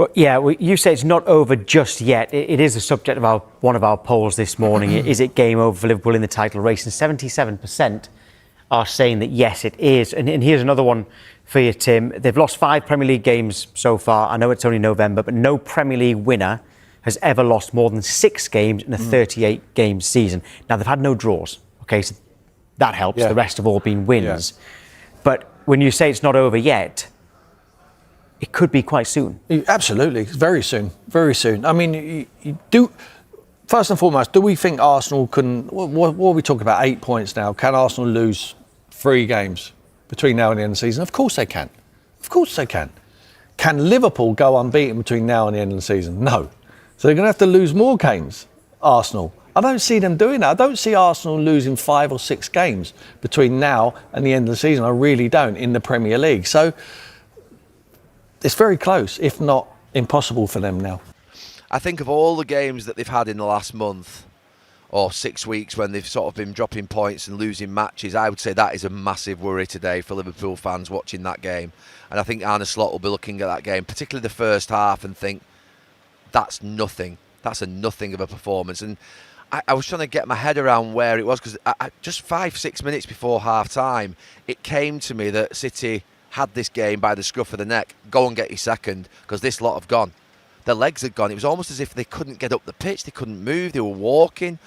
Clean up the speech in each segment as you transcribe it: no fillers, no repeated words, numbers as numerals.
But yeah, you say it's not over just yet. It is the subject of one of our polls this morning. Is it game over for Liverpool in the title race? And 77% are saying that yes, it is. And here's another one for you, Tim. They've lost 5 Premier League games so far. I know it's only November, but no Premier League winner has ever lost more than 6 games in a 38-game season. Now, they've had no draws. Okay, so that helps. Yeah. The rest have all been wins. Yeah. But when you say it's not over yet, it could be quite soon. Absolutely, very soon, very soon. I mean, you do. First and foremost, do we think Arsenal can? What are we talking about? 8 points now. Can Arsenal lose 3 games between now and the end of the season? Of course they can. Of course they can. Can Liverpool go unbeaten between now and the end of the season? No. So they're going to have to lose more games. Arsenal. I don't see them doing that. I don't see Arsenal losing 5 or 6 games between now and the end of the season. I really don't in the Premier League. So it's very close, if not impossible for them now. I think of all the games that they've had in the last month or 6 weeks when they've sort of been dropping points and losing matches, I would say that is a massive worry today for Liverpool fans watching that game. And I think Arne Slot will be looking at that game, particularly the first half, and think, that's nothing. That's a nothing of a performance. And I was trying to get my head around where it was, because just 5-6 minutes before half-time, it came to me that City had this game by the scruff of the neck. Go and get your second, because this lot have gone. Their legs had gone. It was almost as if they couldn't get up the pitch. They couldn't move. They were walking.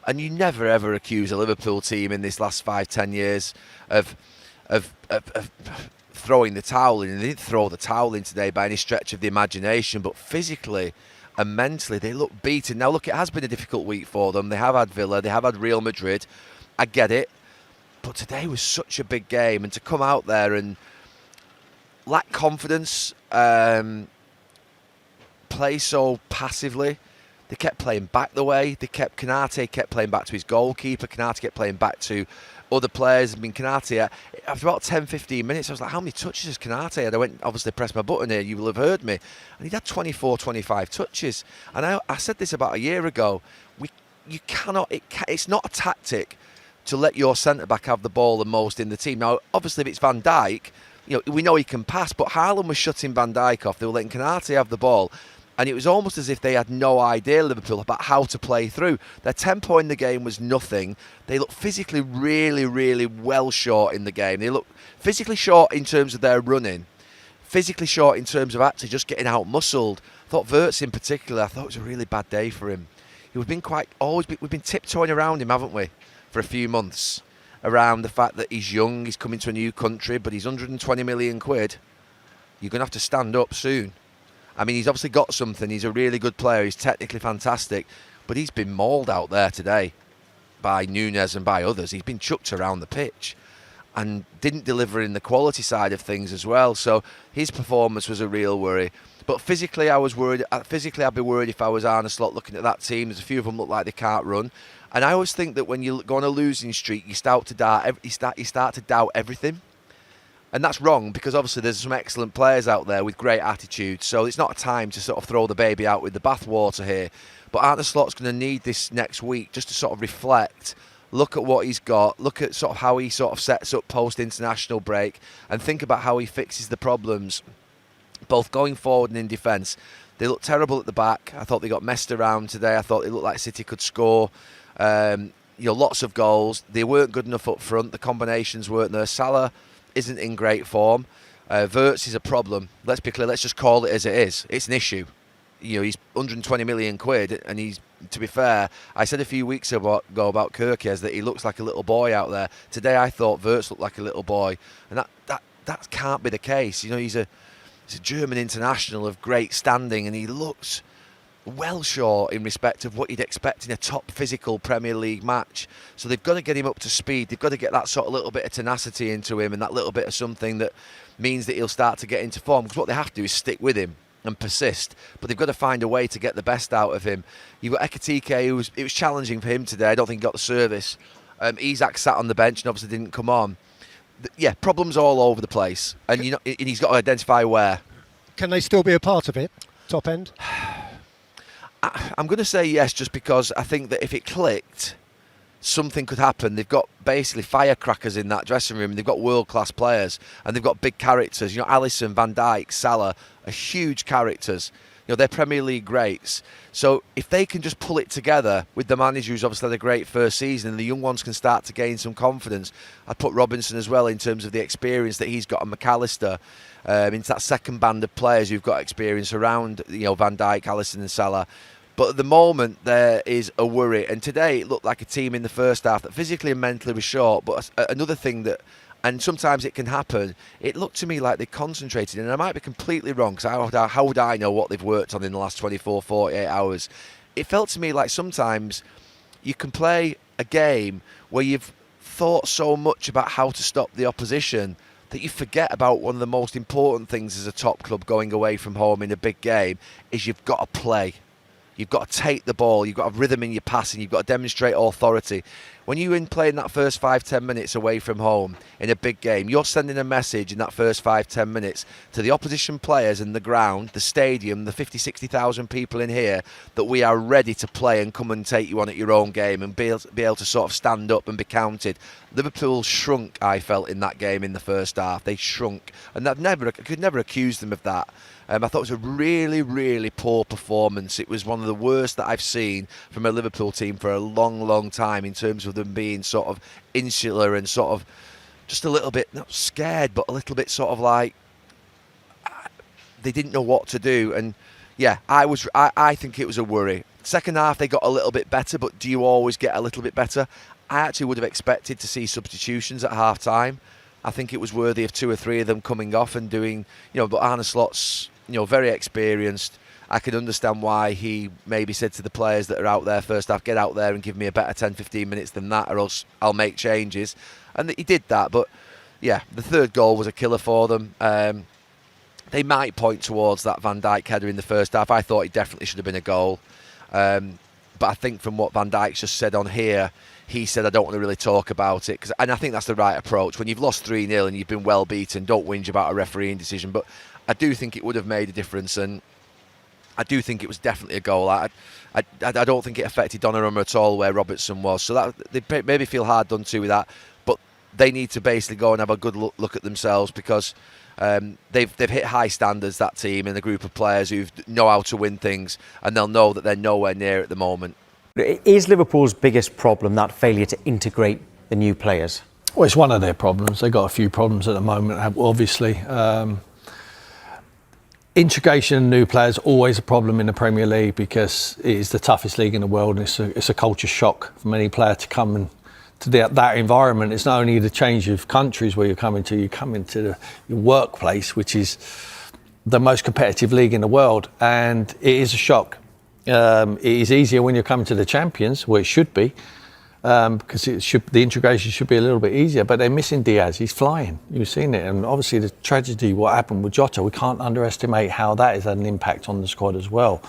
And you never, ever accuse a Liverpool team in this last 5-10 years of throwing the towel in. And they didn't throw the towel in today by any stretch of the imagination. But physically and mentally, they look beaten. Now, look, it has been a difficult week for them. They have had Villa. They have had Real Madrid. I get it. But today was such a big game. And to come out there and lack confidence, play so passively. They kept playing back the way. Konate kept playing back to his goalkeeper. Konate kept playing back to other players. I mean, Konate, after about 10-15 minutes, I was like, how many touches has Konate had? I went, obviously, pressed my button here. You will have heard me. And he'd had 24-25 touches. And I said this about a year ago. It's not a tactic to let your centre-back have the ball the most in the team. Now, obviously, if it's Van Dijk, we know he can pass, but Haaland was shutting Van Dijk off. They were letting Konate have the ball. And it was almost as if they had no idea, Liverpool, about how to play through. Their tempo in the game was nothing. They looked physically really, really well short in the game. They looked physically short in terms of their running, physically short in terms of actually just getting out-muscled. I thought Wirtz in particular, I thought it was a really bad day for him. We've been tiptoeing around him, haven't we, for a few months, around the fact that he's young, he's coming to a new country, but he's 120 million quid. You're going to have to stand up soon. I mean, he's obviously got something. He's a really good player. He's technically fantastic. But he's been mauled out there today by Núñez and by others. He's been chucked around the pitch and didn't deliver in the quality side of things as well. So his performance was a real worry. But physically, I was worried. Physically, I'd be worried if I was Arne Slot looking at that team. There's a few of them look like they can't run. And I always think that when you go on a losing streak, you start to doubt everything. And that's wrong, because obviously there's some excellent players out there with great attitudes. So it's not a time to sort of throw the baby out with the bathwater here. But Arne Slot's going to need this next week just to sort of reflect, look at what he's got, look at sort of how he sort of sets up post-international break, and think about how he fixes the problems, both going forward and in defence. They look terrible at the back. I thought they got messed around today. I thought it looked like City could score. Lots of goals. They weren't good enough up front. The combinations weren't there. Salah isn't in great form. Wirtz is a problem. Let's be clear. Let's just call it as it is. It's an issue. He's 120 million quid, and he's, to be fair, I said a few weeks ago about Kirkes that he looks like a little boy out there. Today I thought Wirtz looked like a little boy, and that can't be the case. He's a German international of great standing, and he looks well short in respect of what you'd expect in a top physical Premier League match. So they've got to get him up to speed. They've got to get that sort of little bit of tenacity into him, and that little bit of something that means that he'll start to get into form. Because what they have to do is stick with him and persist. But they've got to find a way to get the best out of him. You've got Ekitike, it was challenging for him today. I don't think he got the service. Isak sat on the bench and obviously didn't come on. Problems all over the place. And he's got to identify where. Can they still be a part of it, top end? I'm going to say yes, just because I think that if it clicked, something could happen. They've got basically firecrackers in that dressing room. They've got world-class players, and they've got big characters. You know, Alisson, Van Dijk, Salah are huge characters. You know, they're Premier League greats. So if they can just pull it together with the manager who's obviously had a great first season, and the young ones can start to gain some confidence. I'd put Robinson as well in terms of the experience that he's got, and McAllister into that second band of players who've got experience around, you know, Van Dijk, Alisson and Salah. But at the moment, there is a worry. And today, it looked like a team in the first half that physically and mentally was short. But another thing that, and sometimes it can happen, it looked to me like they concentrated. And I might be completely wrong, because how would I know what they've worked on in the last 24, 48 hours? It felt to me like sometimes you can play a game where you've thought so much about how to stop the opposition that you forget about one of the most important things as a top club going away from home in a big game, is you've got to play. You've got to take the ball, you've got to have rhythm in your passing, you've got to demonstrate authority. When you're in playing that first 5-10 minutes away from home in a big game, you're sending a message in that first 5-10 minutes to the opposition players in the ground, the stadium, the 50,000-60,000 people in here, that we are ready to play and come and take you on at your own game and be able to sort of stand up and be counted. Liverpool shrunk, I felt, in that game in the first half. They shrunk, and I could never accuse them of that. I thought it was a really, really poor performance. It was one of the worst that I've seen from a Liverpool team for a long, long time, in terms of them being sort of insular and sort of just a little bit, not scared, but a little bit sort of like they didn't know what to do. And yeah, I think it was a worry. Second half, they got a little bit better, but do you always get a little bit better? I actually would have expected to see substitutions at half time. I think it was worthy of 2 or 3 of them coming off and doing, but Arne Slot's, very experienced. I can understand why he maybe said to the players that are out there first half, get out there and give me a better 10-15 minutes than that, or else I'll make changes. And he did that. But yeah, the third goal was a killer for them. They might point towards that Van Dijk header in the first half. I thought it definitely should have been a goal. But I think from what Van Dijk's just said on here, he said, I don't want to really talk about it. And I think that's the right approach. When you've lost 3-0 and you've been well beaten, don't whinge about a refereeing decision. But I do think it would have made a difference. And I do think it was definitely a goal. I don't think it affected Donnarumma at all where Robertson was. So that they maybe feel hard done to with that. But they need to basically go and have a good look at themselves, because they've hit high standards, that team, and a group of players who know how to win things, and they'll know that they're nowhere near at the moment. Is Liverpool's biggest problem that failure to integrate the new players? Well, it's one of their problems. They've got a few problems at the moment, obviously. Integration of new players always a problem in the Premier League, because it is the toughest league in the world, and it's a culture shock for many players to come and to that environment. It's not only the change of countries where you come into your workplace, which is the most competitive league in the world, and it is a shock. It is easier when you're coming to the champions, where it should be, because the integration should be a little bit easier. But they're missing Diaz. He's flying. You've seen it, and obviously the tragedy what happened with Jota, we can't underestimate how that has had an impact on the squad as well.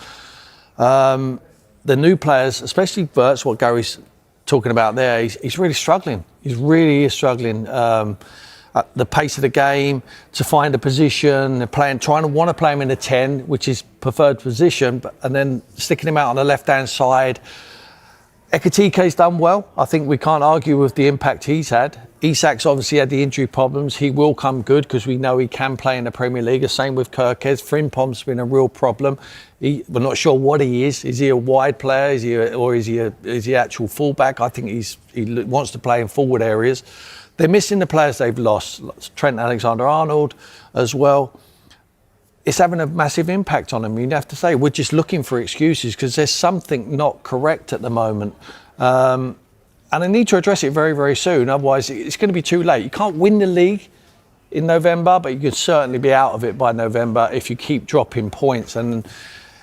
The new players, especially Wirtz, what Gary's talking about there, he's really struggling. He really is struggling. At the pace of the game, to find a position, trying to want to play him in a 10, which is preferred position, and then sticking him out on the left-hand side. Ekitike's done well. I think we can't argue with the impact he's had. Isak's obviously had the injury problems. He will come good, because we know he can play in the Premier League. The same with Kirkes. Frimpong's been a real problem. We're not sure what he is. Is he a wide player? Is he actual fullback? I think he wants to play in forward areas. They're missing the players they've lost. Trent Alexander-Arnold as well. It's having a massive impact on them. You'd have to say, we're just looking for excuses, because there's something not correct at the moment. And they need to address it very, very soon. Otherwise, it's going to be too late. You can't win the league in November, but you can certainly be out of it by November if you keep dropping points. And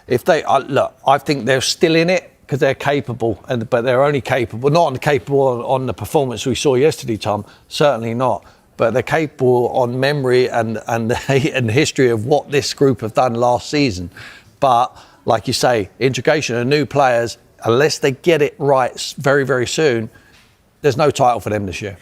if they look, I think they're still in it, because they're capable, but they're only capable, not capable on the performance we saw yesterday, Tom, certainly not. But they're capable on memory and the history of what this group have done last season. But like you say, integration of new players, unless they get it right very, very soon, there's no title for them this year.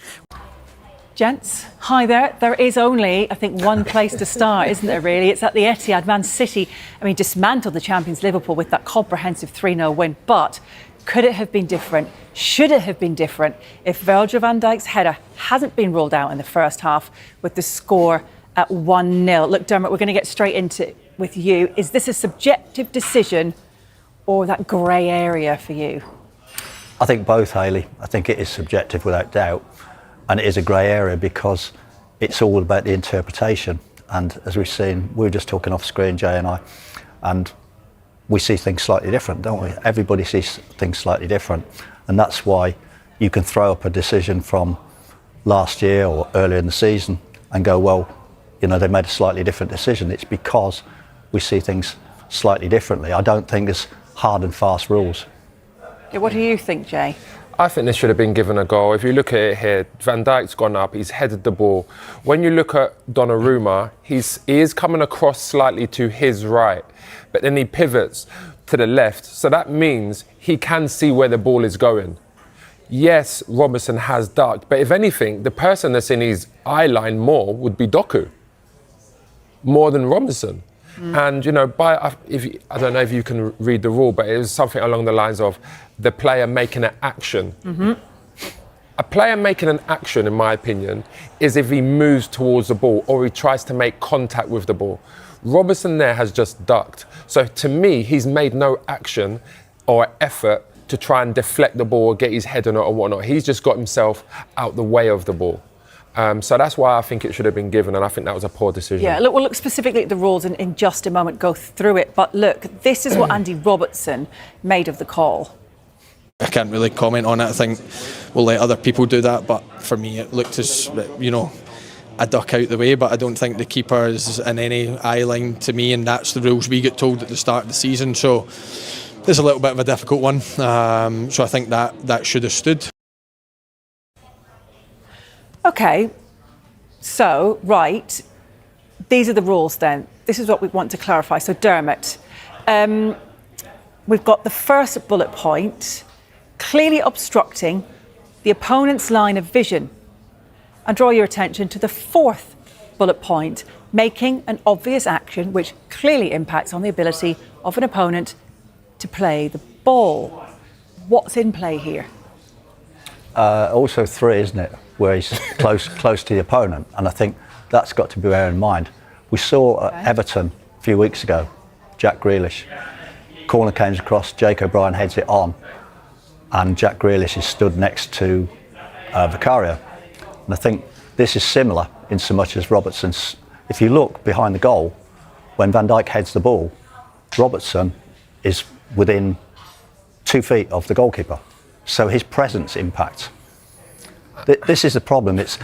Gents, hi there. There is only, I think, one place to start, isn't there, really? It's at the Etihad. Man City, dismantled the champions Liverpool with that comprehensive 3-0 win. But Could it have been different? Should it have been different if Virgil van Dijk's header hasn't been ruled out in the first half with the score at 1-0? Look, Dermot, we're going to get straight into it with you. Is this a subjective decision or that grey area for you? I think both, Hayley. I think it is subjective without doubt. And it is a grey area because it's all about the interpretation. And as we've seen, we were just talking off screen, Jay and I, and we see things slightly different, don't we? Everybody sees things slightly different. And that's why you can throw up a decision from last year or earlier in the season and go, well, you know, they made a slightly different decision. It's because we see things slightly differently. I don't think there's hard and fast rules. Yeah, what do you think, Jay? I think this should have been given a goal. If you look at it here, Van Dijk's gone up, he's headed the ball. When you look at Donnarumma, he is coming across slightly to his right, but then he pivots to the left. So that means he can see where the ball is going. Yes, Robertson has ducked, but if anything, the person that's in his eye line more would be Doku, more than Robertson. And, you know, I don't know if you can read the rule, but it was something along the lines of the player making an action. A player making an action, in my opinion, is if he moves towards the ball or he tries to make contact with the ball. Robertson there has just ducked. So to me, he's made no action or effort to try and deflect the ball or get his head on it or whatnot. He's just got himself out the way of the ball. So that's why I think it should have been given, and I think that was a poor decision. Yeah, look, we'll look specifically at the rules in just a moment, go through it. But look, this is what Andy Robertson made of the call. I can't really comment on it. I think we'll let other people do that. But for me, it looked as, you know, a duck out the way. But I don't think the keeper is in any eye line to me, and that's the rules we get told at the start of the season. So it's a little bit of a difficult one. So I think that should have stood. OK, so, right, these are the rules then. This is what we want to clarify. So, Dermot, we've got the first bullet point, clearly obstructing the opponent's line of vision. And draw your attention to the fourth bullet point, making an obvious action which clearly impacts on the ability of an opponent to play the ball. What's in play here? Also 3, isn't it? Where he's close to the opponent, and I think that's got to be bear in mind. We saw at Everton a few weeks ago, Jack Grealish, corner comes across, Jake O'Brien heads it on, and Jack Grealish is stood next to Vicario. And I think this is similar in so much as Robertson's. If you look behind the goal, when Van Dijk heads the ball, Robertson is within 2 feet of the goalkeeper, so his presence impacts. This is the problem. It's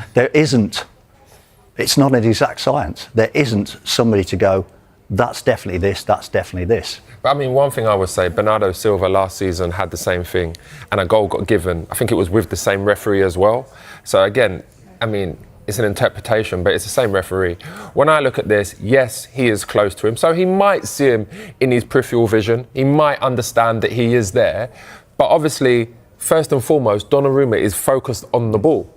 not an exact science. There isn't somebody to go, that's definitely this, that's definitely this. But I mean, one thing I would say, Bernardo Silva last season had the same thing, and a goal got given. I think it was with the same referee as well. So again, I mean, it's an interpretation, but it's the same referee. When I look at this, yes, he is close to him. So he might see him in his peripheral vision. He might understand that he is there. But obviously, first and foremost, Donnarumma is focused on the ball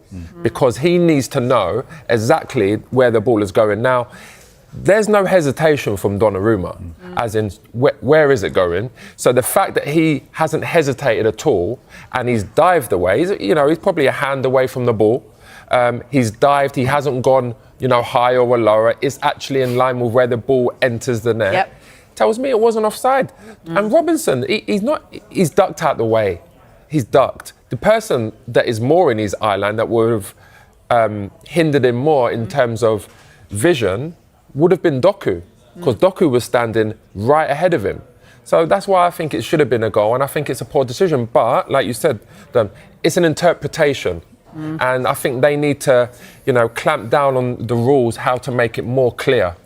because he needs to know exactly where the ball is going. Now, there's no hesitation from Donnarumma, as in where is it going? So the fact that he hasn't hesitated at all and he's dived away, he's probably a hand away from the ball. He's dived, he hasn't gone, higher or lower. It's actually in line with where the ball enters the net. Yep. Tells me it wasn't offside. And Robinson, he's ducked out the way. He's ducked. The person that is more in his eye line that would have hindered him more in terms of vision would have been Doku, because Doku was standing right ahead of him. So that's why I think it should have been a goal, and I think it's a poor decision. But, like you said, it's an interpretation. And I think they need to, clamp down on the rules, how to make it more clear.